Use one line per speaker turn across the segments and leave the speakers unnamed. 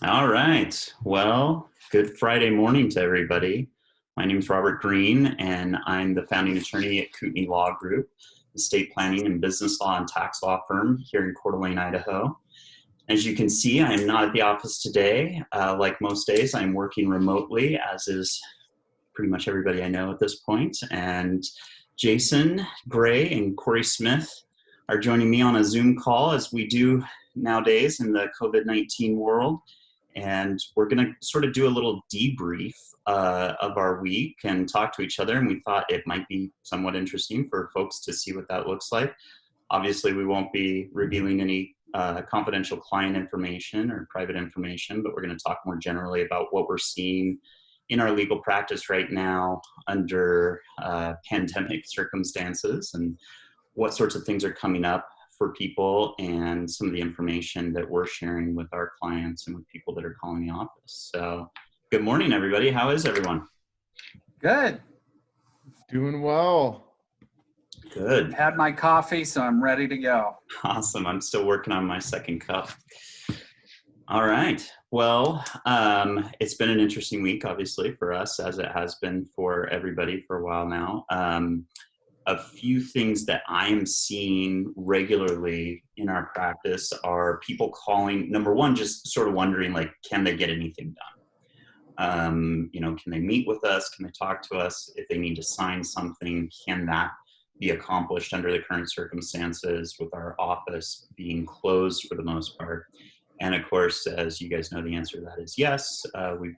All right. Well, good Friday morning to everybody. My name is Robert Green, and I'm the founding attorney at Kootenai Law Group, a estate planning and business law and tax law firm here in Coeur d'Alene, Idaho. As you can see, I am not at the office today. Like most days, I'm working remotely, as is pretty much everybody I know at this point. And Jason Gray and Corey Smith are joining me on a Zoom call, as we do nowadays in the COVID-19 world. And we're going to sort of do a little debrief of our week and talk to each other. And we thought it might be somewhat interesting for folks to see what that looks like. Obviously, we won't be revealing any confidential client information or private information, but we're going to talk more generally about what we're seeing in our legal practice right now under pandemic circumstances and what sorts of things are coming up for people and some of the information that we're sharing with our clients and with people that are calling the office. So good morning, everybody. How is everyone?
Good.
Doing well.
Good.
Had my coffee, so I'm ready to go.
Awesome. I'm still working on my second cup. All right. Well, it's been an interesting week, obviously, for us, as it has been for everybody for a while now. A few things that I am seeing regularly in our practice are people calling, number one, just sort of wondering, like, can they get anything done? Can they meet with us? Can they talk to us? If they need to sign something, can that be accomplished under the current circumstances with our office being closed for the most part? And of course, as you guys know, the answer to that is yes. We've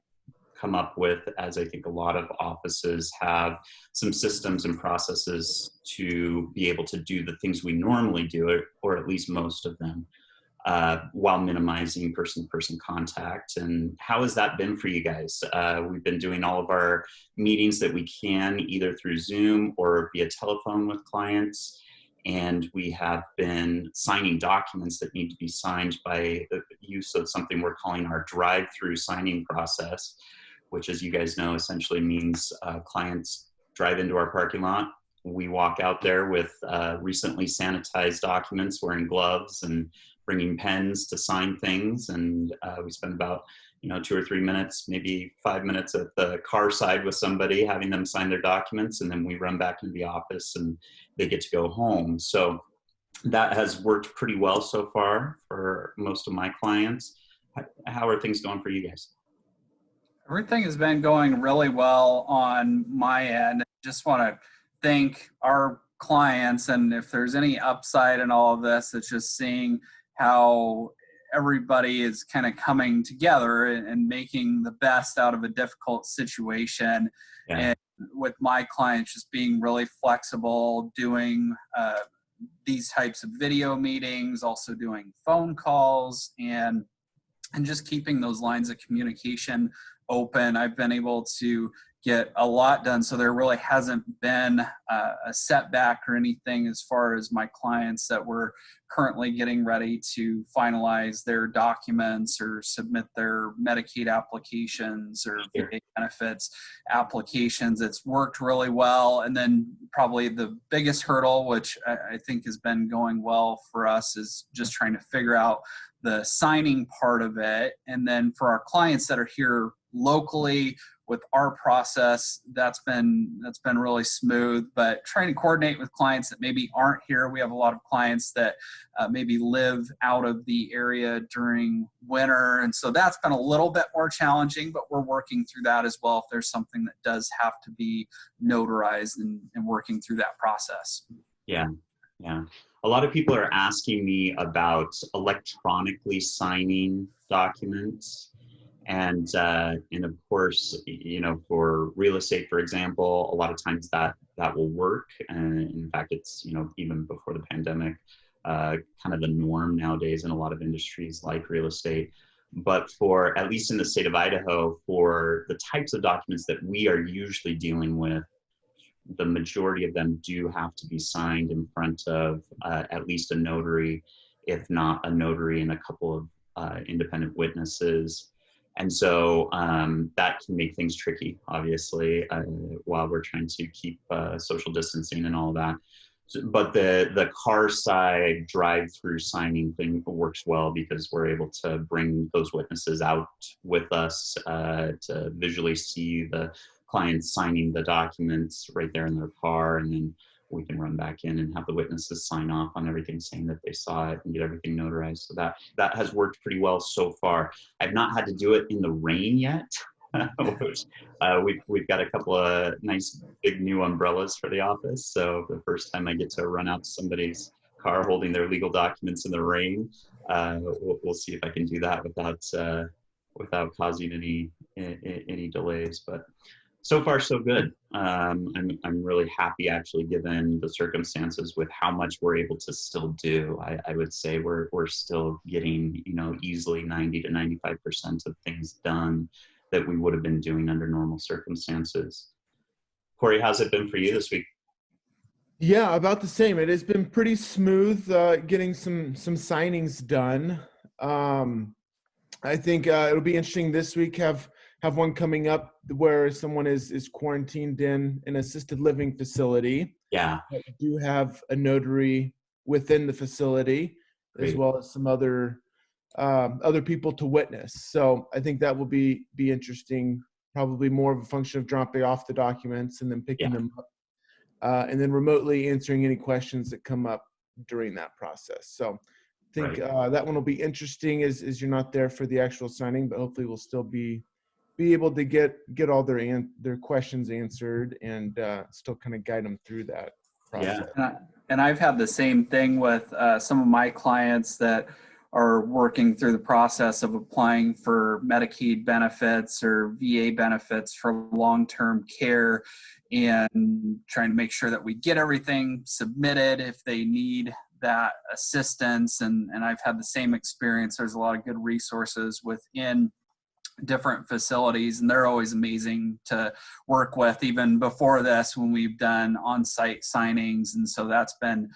come up with, as I think a lot of offices have, some systems and processes to be able to do the things we normally do, or at least most of them, while minimizing person-to-person contact. And how has that been for you guys? We've been doing all of our meetings that we can, either through Zoom or via telephone with clients. And we have been signing documents that need to be signed by the use of something we're calling our drive-through signing process, which, as you guys know, essentially means clients drive into our parking lot. We walk out there with recently sanitized documents, wearing gloves and bringing pens to sign things. And we spend about 2 or 3 minutes, maybe 5 minutes at the car side with somebody, having them sign their documents. And then we run back into the office and they get to go home. So that has worked pretty well so far for most of my clients. How are things going for you guys?
Everything has been going really well on my end. Just want to thank our clients, and if there's any upside in all of this, it's just seeing how everybody is kind of coming together and making the best out of a difficult situation.
Yeah.
And with my clients just being really flexible, doing these types of video meetings, also doing phone calls, and just keeping those lines of communication open. I've been able to get a lot done, so there really hasn't been a setback or anything as far as my clients that were currently getting ready to finalize their documents or submit their Medicaid applications or VA benefits applications. It's worked really well. And then probably the biggest hurdle, which I think has been going well for us, is just trying to figure out the signing part of it. And then for our clients that are here locally with our process, that's been really smooth. But trying to coordinate with clients that maybe aren't here, we have a lot of clients that maybe live out of the area during winter, and so that's been a little bit more challenging, but we're working through that as well if there's something that does have to be notarized, and working through that process.
Yeah. A lot of people are asking me about electronically signing documents. And of course, for real estate, for example, a lot of times that will work. And in fact, it's, even before the pandemic, kind of the norm nowadays in a lot of industries like real estate. But for, at least in the state of Idaho, for the types of documents that we are usually dealing with, the majority of them do have to be signed in front of at least a notary, if not a notary and a couple of independent witnesses. And so that can make things tricky, obviously, while we're trying to keep social distancing and all of that. But the car side drive-through signing thing works well because we're able to bring those witnesses out with us to visually see the clients signing the documents right there in their car, and then we can run back in and have the witnesses sign off on everything, saying that they saw it and get everything notarized. So that has worked pretty well so far. I've not had to do it in the rain yet. Which, we've got a couple of nice big new umbrellas for the office. So the first time I get to run out to somebody's car holding their legal documents in the rain, we'll see if I can do that without causing any delays. But so far so good. I'm really happy, actually, given the circumstances, with how much we're able to still do. I would say we're still getting, easily 90 to 95% of things done that we would have been doing under normal circumstances. Corey, how's it been for you this week?
Yeah, about the same. It has been pretty smooth getting some signings done. I think it'll be interesting this week. Have one coming up where someone is quarantined in an assisted living facility.
Yeah.
But we do have a notary within the facility,
Great.
as well as some other people to witness. So I think that will be interesting. Probably more of a function of dropping off the documents and then picking them up, and then remotely answering any questions that come up during that process. So I think that one will be interesting, as you're not there for the actual signing, but hopefully we'll still be able to get all their questions answered and still kind of guide them through that process.
Yeah. And I've had the same thing with some of my clients that are working through the process of applying for Medicaid benefits or VA benefits for long-term care, and trying to make sure that we get everything submitted if they need that assistance. And I've had the same experience. There's a lot of good resources within different facilities, and they're always amazing to work with, even before this, when we've done on-site signings. And so that's been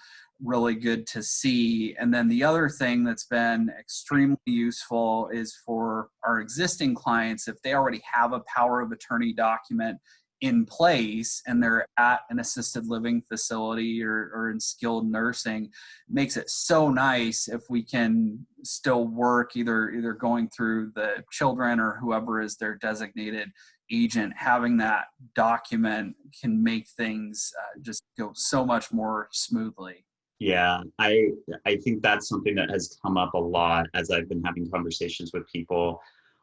really good to see. And then the other thing that's been extremely useful is for our existing clients, if they already have a power of attorney document in place and they're at an assisted living facility or in skilled nursing, it makes it so nice if we can still work either going through the children or whoever is their designated agent. Having that document can make things just go so much more smoothly.
Yeah, I think that's something that has come up a lot as I've been having conversations with people.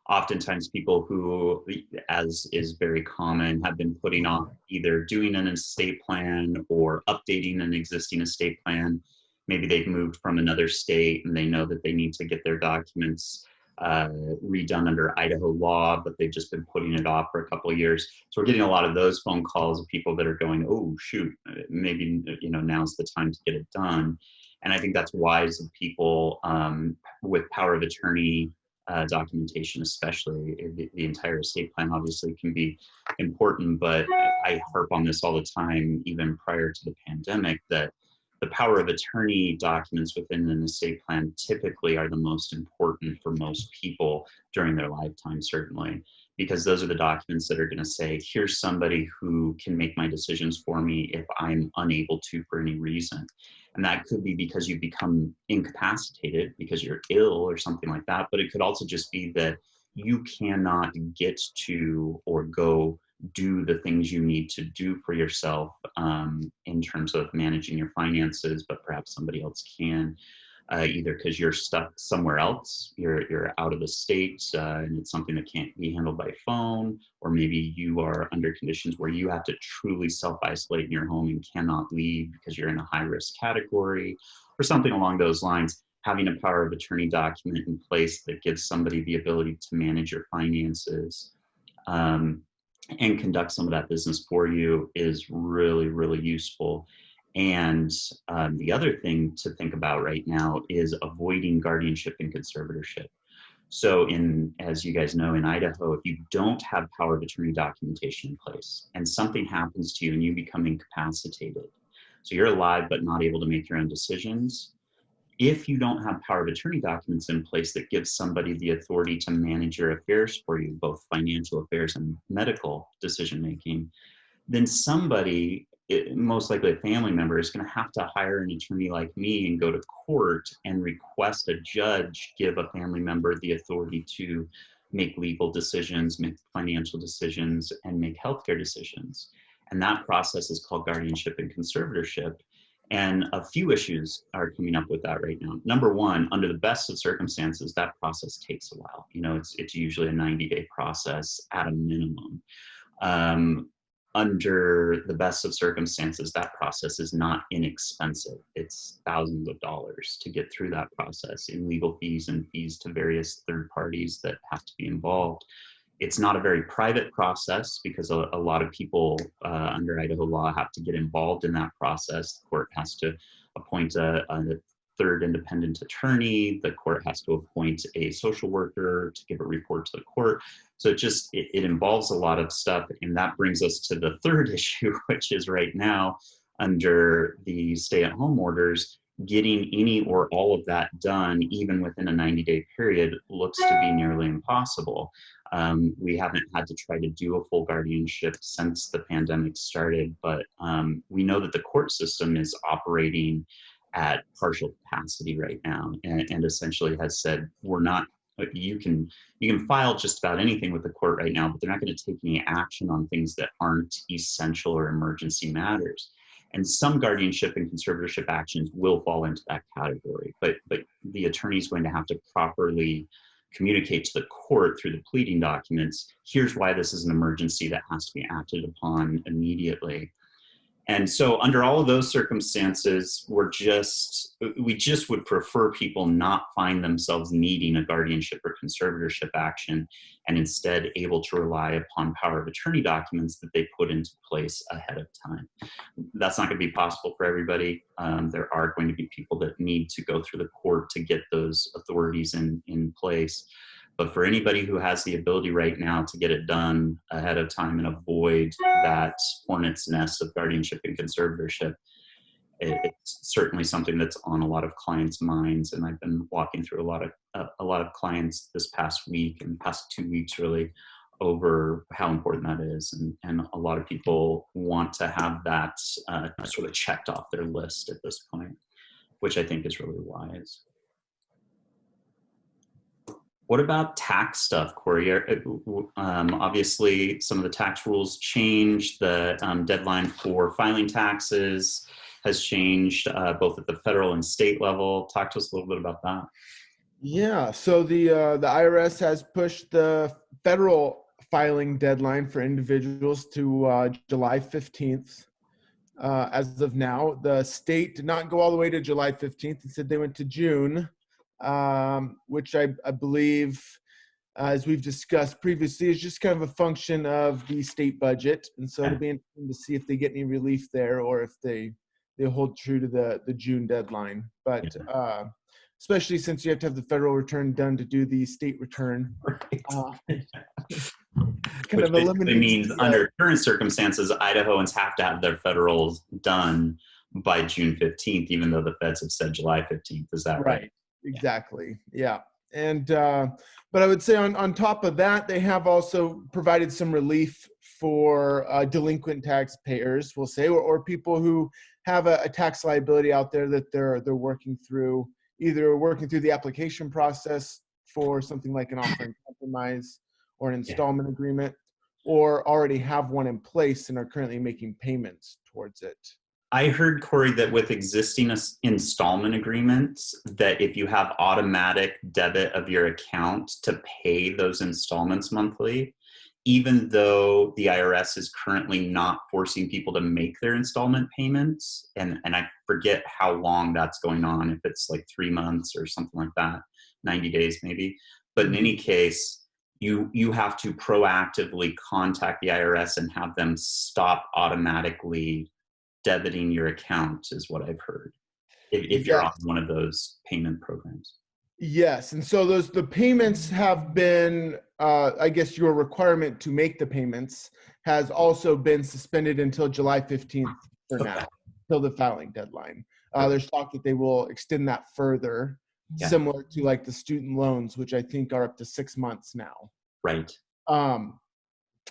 Oftentimes people who, as is very common, have been putting off either doing an estate plan or updating an existing estate plan. Maybe they've moved from another state and they know that they need to get their documents redone under Idaho law, but they've just been putting it off for a couple of years. So we're getting a lot of those phone calls of people that are going, oh, shoot, maybe, now's the time to get it done. And I think that's wise of people with power of attorney documentation, especially. The entire estate plan obviously can be important, but I harp on this all the time, even prior to the pandemic, that the power of attorney documents within an estate plan typically are the most important for most people during their lifetime, certainly, because those are the documents that are going to say, here's somebody who can make my decisions for me if I'm unable to for any reason. And that could be because you become incapacitated because you're ill or something like that. But it could also just be that you cannot get to or go do the things you need to do for yourself in terms of managing your finances, but perhaps somebody else can, either because you're stuck somewhere else, you're out of the state, and it's something that can't be handled by phone, or maybe you are under conditions where you have to truly self-isolate in your home and cannot leave because you're in a high-risk category, or something along those lines. Having a power of attorney document in place that gives somebody the ability to manage your finances and conduct some of that business for you is really, really useful. And the other thing to think about right now is avoiding guardianship and conservatorship. So as you guys know, in Idaho, if you don't have power of attorney documentation in place and something happens to you and you become incapacitated, so you're alive but not able to make your own decisions, if you don't have power of attorney documents in place that gives somebody the authority to manage your affairs for you, both financial affairs and medical decision-making, then somebody most likely a family member, is going to have to hire an attorney like me and go to court and request a judge give a family member the authority to make legal decisions, make financial decisions, and make healthcare decisions. And that process is called guardianship and conservatorship. And a few issues are coming up with that right now. Number one, under the best of circumstances, that process takes a while. You know, it's usually a 90-day process at a minimum. Under the best of circumstances, that process is not inexpensive. It's thousands of dollars to get through that process in legal fees and fees to various third parties that have to be involved. It's not a very private process because a lot of people under Idaho law have to get involved in that process. The court has to appoint a third independent attorney. The court has to appoint a social worker to give a report to the court. So it involves a lot of stuff. And that brings us to the third issue, which is right now under the stay-at-home orders, getting any or all of that done, even within a 90-day period, looks to be nearly impossible. We haven't had to try to do a full guardianship since the pandemic started, but we know that the court system is operating at partial capacity right now, and essentially has said, you can file just about anything with the court right now, but they're not going to take any action on things that aren't essential or emergency matters. And some guardianship and conservatorship actions will fall into that category, but the attorney is going to have to properly communicate to the court through the pleading documents, here's why this is an emergency that has to be acted upon immediately. And so under all of those circumstances, we just would prefer people not find themselves needing a guardianship or conservatorship action, and instead able to rely upon power of attorney documents that they put into place ahead of time. That's not going to be possible for everybody. There are going to be people that need to go through the court to get those authorities in place. But for anybody who has the ability right now to get it done ahead of time and avoid that hornet's nest of guardianship and conservatorship, it's certainly something that's on a lot of clients' minds. And I've been walking through a lot of clients this past week and past 2 weeks really over how important that is. And a lot of people want to have that sort of checked off their list at this point, which I think is really wise. What about tax stuff, Corey? Obviously, some of the tax rules changed. The deadline for filing taxes has changed both at the federal and state level. Talk to us a little bit about that.
Yeah, so the IRS has pushed the federal filing deadline for individuals to July 15th. As of now, the state did not go all the way to July 15th. Instead, they went to June. Which I believe, as we've discussed previously, is just kind of a function of the state budget. And so it'll be interesting to see if they get any relief there or if they hold true to the June deadline. But especially since you have to have the federal return done to do the state return.
Right.
Kind of
basically means under current circumstances, Idahoans have to have their federals done by June 15th, even though the feds have said July 15th. Is that right?
Exactly. Yeah. And, but I would say on top of that, they have also provided some relief for delinquent taxpayers, we'll say, or people who have a tax liability out there that they're working through, either working through the application process for something like an offer in compromise or an installment agreement, or already have one in place and are currently making payments towards it.
I heard, Corey, that with existing installment agreements, that if you have automatic debit of your account to pay those installments monthly, even though the IRS is currently not forcing people to make their installment payments, and I forget how long that's going on, if it's like 3 months or something like that, 90 days maybe. But in any case, you have to proactively contact the IRS and have them stop automatically debiting your account, is what I've heard, if you're on one of those payment programs.
Yes, and so the payments have been, I guess your requirement to make the payments has also been suspended until July 15th for now, till the filing deadline. There's talk that they will extend that further, similar to like the student loans, which I think are up to 6 months now.
Right.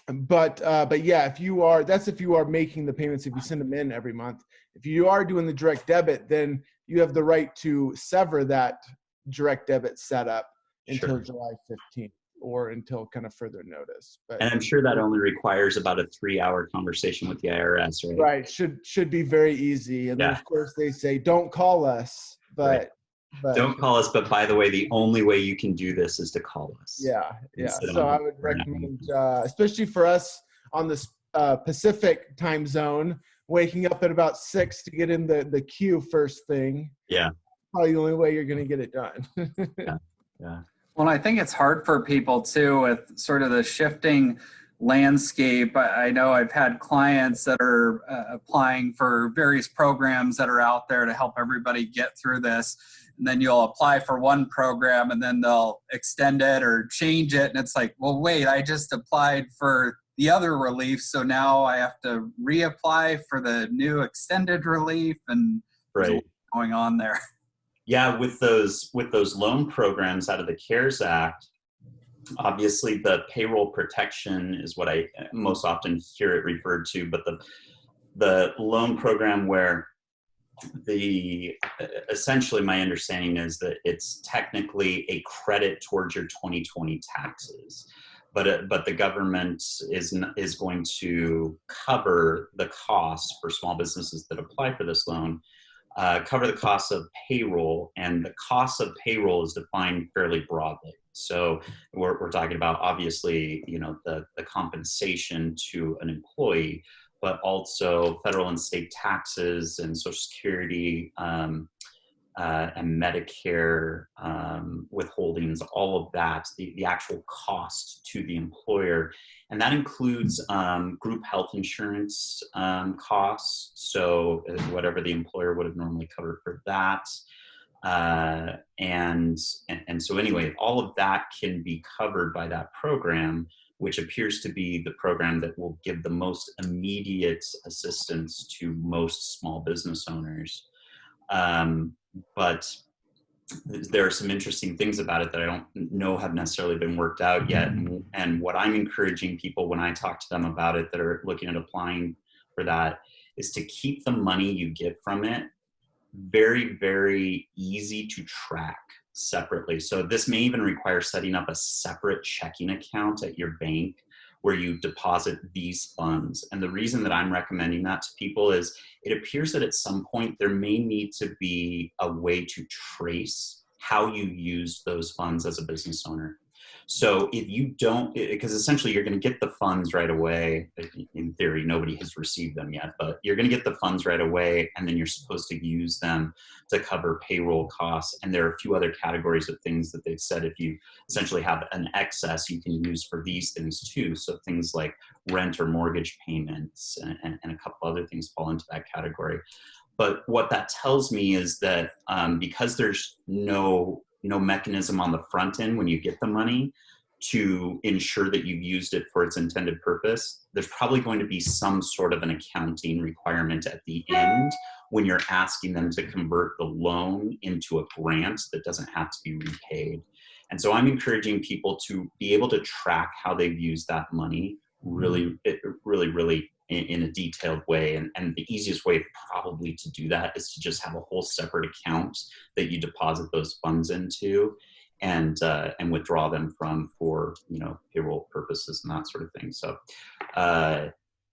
But yeah, if you are, that's if you are making the payments, if you send them in every month. If you are doing the direct debit, then you have the right to sever that direct debit setup until July 15th or until kind of further notice. But
and I'm sure that only requires about a 3-hour conversation with the IRS, right?
Right. Should be very easy. And then of course they say, don't call us, but
don't call us. But by the way, the only way you can do this is to call us.
Yeah. So I would recommend, especially for us on the Pacific time zone, waking up at about 6 to get in the queue first thing.
Yeah.
Probably the only way you're going to get it done.
Yeah. Well, I think it's hard for people too with sort of the shifting landscape. I know I've had clients that are applying for various programs that are out there to help everybody get through this. And then you'll apply for one program and then they'll extend it or change it. And it's like, well, wait, I just applied for the other relief. So now I have to reapply for the new extended relief, and there's a lot going on there.
Yeah, with those loan programs out of the CARES Act, obviously the payroll protection is what I most often hear it referred to, but the loan program where essentially my understanding is that it's technically a credit towards your 2020 taxes, but the government is going to cover the costs for small businesses that apply for this loan. Cover the costs of payroll, and the cost of payroll is defined fairly broadly. So we're talking about obviously, the compensation to an employee, but also federal and state taxes and Social Security and Medicare withholdings, all of that, the actual cost to the employer. And that includes group health insurance costs, so whatever the employer would have normally covered for that. And so anyway, all of that can be covered by that program, which appears to be the program that will give the most immediate assistance to most small business owners. But there are some interesting things about it that I don't know have necessarily been worked out yet. And what I'm encouraging people when I talk to them about it that are looking at applying for that is to keep the money you get from it very, very easy to track separately. So this may even require setting up a separate checking account at your bank where you deposit these funds. And the reason that I'm recommending that to people is it appears that at some point there may need to be a way to trace how you use those funds as a business owner. So if you don't, because essentially you're going to get the funds right away. In theory, nobody has received them yet, but you're going to get the funds right away, and then you're supposed to use them to cover payroll costs. And there are a few other categories of things that they've said if you essentially have an excess, you can use for these things too. So things like rent or mortgage payments and a couple other things fall into that category. But what that tells me is that because there's no mechanism on the front end when you get the money to ensure that you've used it for its intended purpose, there's probably going to be some sort of an accounting requirement at the end when you're asking them to convert the loan into a grant that doesn't have to be repaid. And so I'm encouraging people to be able to track how they've used that money really in a detailed way. And the easiest way probably to do that is to just have a whole separate account that you deposit those funds into and withdraw them from for, payroll purposes and that sort of thing. So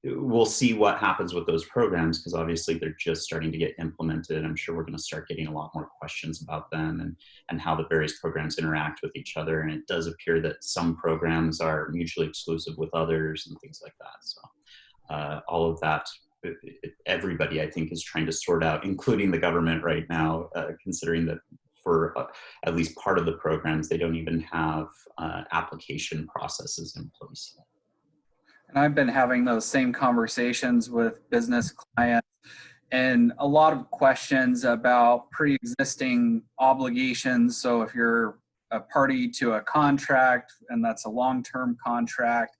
we'll see what happens with those programs, because obviously they're just starting to get implemented. I'm sure we're going to start getting a lot more questions about them and how the various programs interact with each other. And it does appear that some programs are mutually exclusive with others and things like that. So all of that, everybody I think is trying to sort out, including the government right now, considering that for at least part of the programs, they don't even have application processes in place yet.
And I've been having those same conversations with business clients, and a lot of questions about pre-existing obligations. So if you're a party to a contract and that's a long-term contract,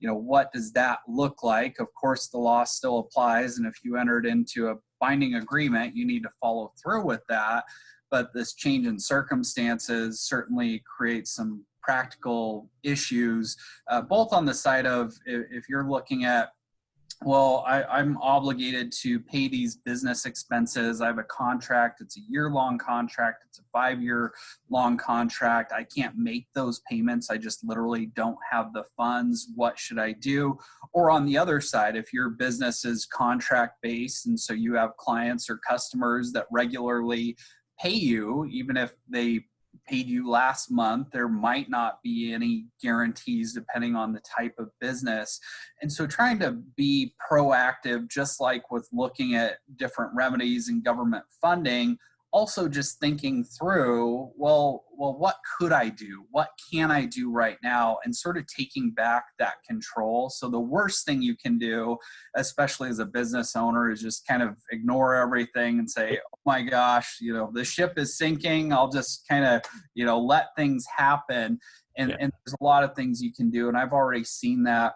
what does that look like? Of course, the law still applies. And if you entered into a binding agreement, you need to follow through with that. But this change in circumstances certainly creates some practical issues, both on the side of if you're looking at, well, I'm obligated to pay these business expenses. I have a contract. It's a year-long contract. It's a 5-year-long contract. I can't make those payments. I just literally don't have the funds. What should I do? Or on the other side, if your business is contract-based and so you have clients or customers that regularly pay you, even if they paid you last month, there might not be any guarantees depending on the type of business. And so trying to be proactive, just like with looking at different remedies and government funding, also just thinking through, well, what could I do? What can I do right now? And sort of taking back that control. So the worst thing you can do, especially as a business owner, is just kind of ignore everything and say, oh my gosh, the ship is sinking. I'll just kind of, let things happen. And there's a lot of things you can do. And I've already seen that.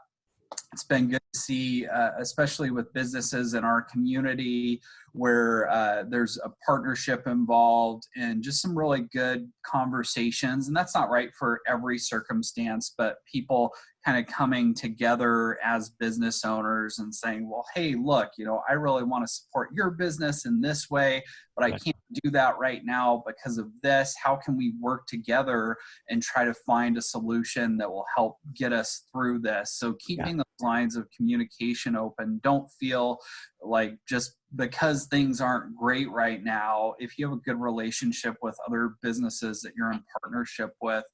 It's been good to see, especially with businesses in our community where there's a partnership involved and just some really good conversations. And that's not right for every circumstance, but people kind of coming together as business owners and saying, well, hey, look, I really want to support your business in this way, but I can't do that right now because of this. How can we work together and try to find a solution that will help get us through this? So keeping those lines of communication open. Don't feel like just because things aren't great right now, if you have a good relationship with other businesses that you're in partnership with,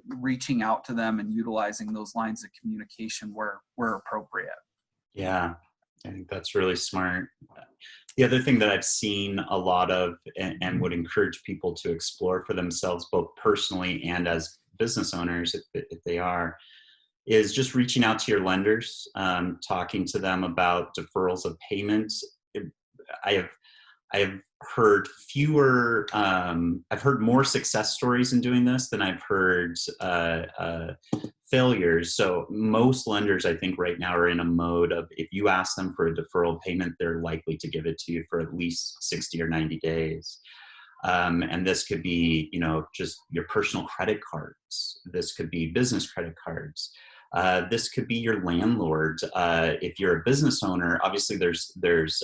reaching out to them and utilizing those lines of communication where appropriate.
Yeah, I think that's really smart. The other thing that I've seen a lot of and would encourage people to explore for themselves, both personally and as business owners, if they are, is just reaching out to your lenders, talking to them about deferrals of payments. I have heard fewer, I've heard more success stories in doing this than I've heard failures. So most lenders, I think right now, are in a mode of, if you ask them for a deferral payment, they're likely to give it to you for at least 60 or 90 days. And this could be, just your personal credit cards. This could be business credit cards. This could be your landlord. If you're a business owner, obviously there's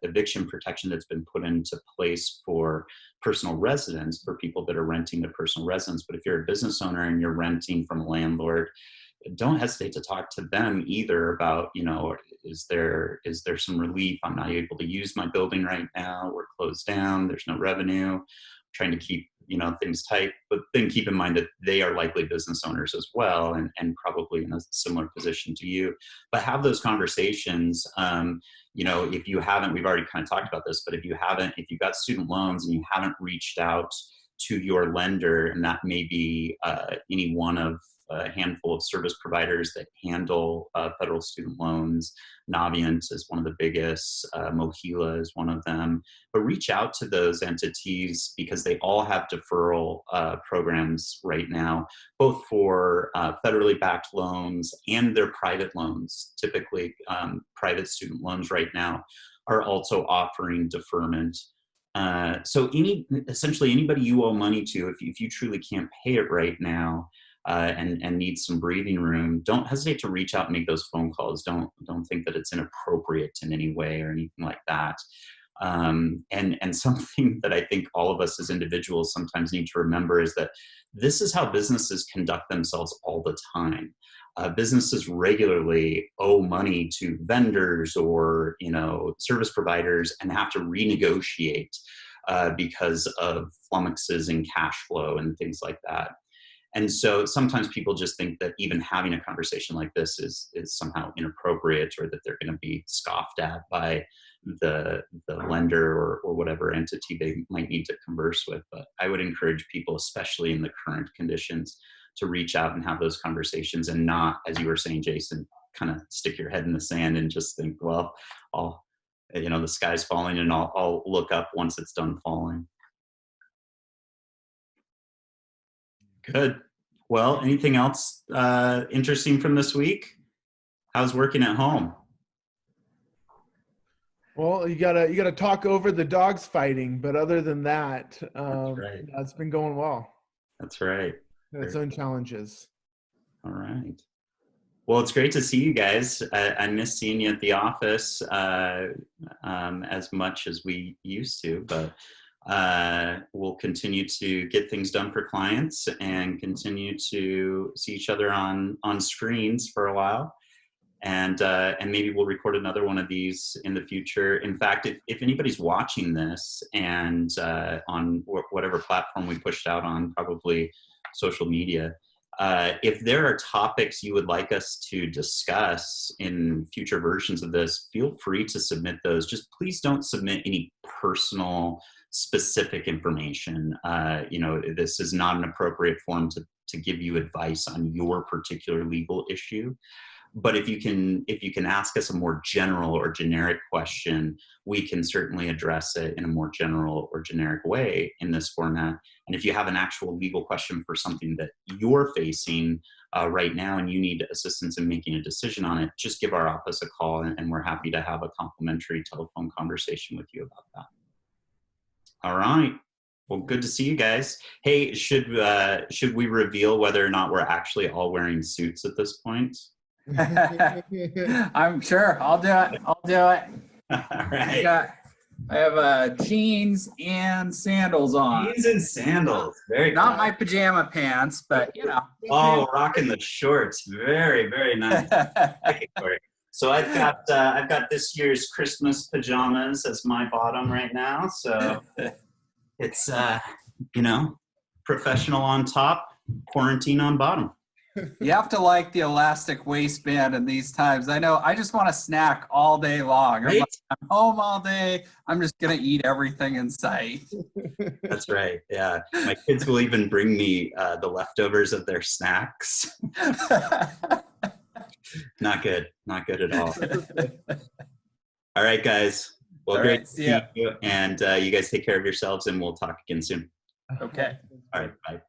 eviction protection that's been put into place for personal residents, for people that are renting their personal residence. But if you're a business owner and you're renting from a landlord, don't hesitate to talk to them either about, is there some relief? I'm not able to use my building right now. We're closed down. There's no revenue. I'm trying to keep things tight, but then keep in mind that they are likely business owners as well, and probably in a similar position to you. But have those conversations. If you haven't, we've already kind of talked about this, but if you've got student loans and you haven't reached out to your lender, and that may be any one of a handful of service providers that handle federal student loans. Navient is one of the biggest, Mohila is one of them, but reach out to those entities because they all have deferral programs right now, both for federally backed loans and their private loans. Typically, private student loans right now are also offering deferment. So essentially anybody you owe money to, if you truly can't pay it right now, and need some breathing room, don't hesitate to reach out and make those phone calls. Don't think that it's inappropriate in any way or anything like that. And something that I think all of us as individuals sometimes need to remember is that this is how businesses conduct themselves all the time. Businesses regularly owe money to vendors or service providers and have to renegotiate because of flummoxes in cash flow and things like that. And so sometimes people just think that even having a conversation like this is somehow inappropriate, or that they're going to be scoffed at by the lender or whatever entity they might need to converse with. But I would encourage people, especially in the current conditions, to reach out and have those conversations, and not, as you were saying, Jason, kind of stick your head in the sand and just think, well, the sky's falling and I'll look up once it's done falling. Good. Well, anything else interesting from this week? How's working at home?
Well, you gotta talk over the dogs fighting, but other than that,
That's right.
it's been going well.
That's right.
its own challenges.
All right. Well, it's great to see you guys. I miss seeing you at the office as much as we used to, but we'll continue to get things done for clients and continue to see each other on screens for a while. And maybe we'll record another one of these in the future. In fact, if anybody's watching this and on whatever platform we pushed out on, probably social media, if there are topics you would like us to discuss in future versions of this, feel free to submit those. Just please don't submit any personal, specific information. This is not an appropriate forum to give you advice on your particular legal issue. But if you can ask us a more general or generic question, we can certainly address it in a more general or generic way in this format. And if you have an actual legal question for something that you're facing right now and you need assistance in making a decision on it, just give our office a call and we're happy to have a complimentary telephone conversation with you about that. All right. Well, good to see you guys. Hey, should we reveal whether or not we're actually all wearing suits at this point?
I'm sure. I'll do it. All right. I have jeans and sandals on.
Jeans and sandals. Very
Not
cool.
my pajama pants, but you know.
Oh, rocking the shorts. Very, very nice. So I've got this year's Christmas pajamas as my bottom right now. So it's professional on top, quarantine on bottom.
You have to like the elastic waistband in these times. I know. I just want to snack all day long.
Right?
I'm home all day. I'm just going to eat everything in sight.
That's right. Yeah. My kids will even bring me the leftovers of their snacks. Not good. Not good at all. All right, guys. Well,
all
great
right,
to see you. And you guys take care of yourselves and we'll talk again soon.
Okay.
All right. Bye.